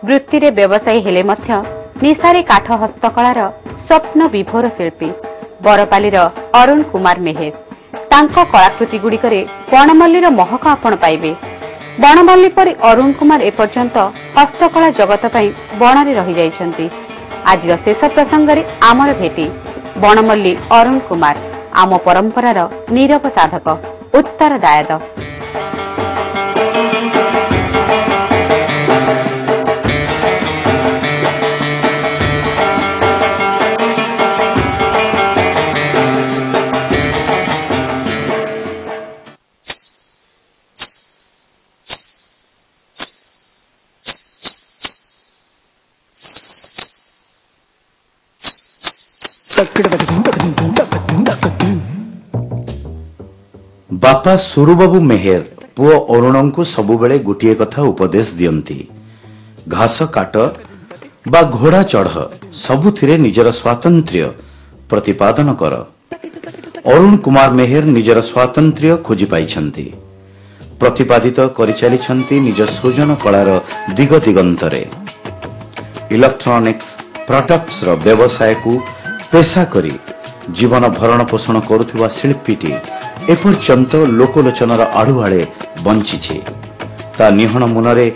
वृत्ति रे व्यवसायी हेले मध्य निशारे काठ हस्तकलार स्वप्न विभोर शिल्पी बरपालीर अरुण कुमार मेहेर तांको कलाकृति गुड़िकरे बनमल्लीर महक आपण पाइबे। बनमल्ली परि अरुण कुमार एपर्यंत हस्तकला जगत पई बणरे रही जाइछंती। आज शेष प्रसंग रे आमर भेटी बनमल्ली अरुण कुमार आम परंपरार नीरव साधक उत्तरदायक। बापा सुरुबाबू मेहेर पुओ अरुण को सबुबेले गोटे कथा उपदेश दियंती, घास काट बा घोड़ा चढ़ सबुथिरे निजर स्वातंत्र्य प्रतिपादन कर। अरुण कुमार मेहेर निजर स्वातंत्र्य खोजी पाइछंती, प्रतिपादित करिचालिछंती निज सृजन कलार दिग दिगंतरे। इलेक्ट्रॉनिक्स प्रोडक्ट्स रो व्यवसाय को पेशा करी जीवन भरण पोषण करुवा शिल्पीटी एपर्यंत लोकलोचनर आढ़ुआड़े बंची ता निहण मुनरे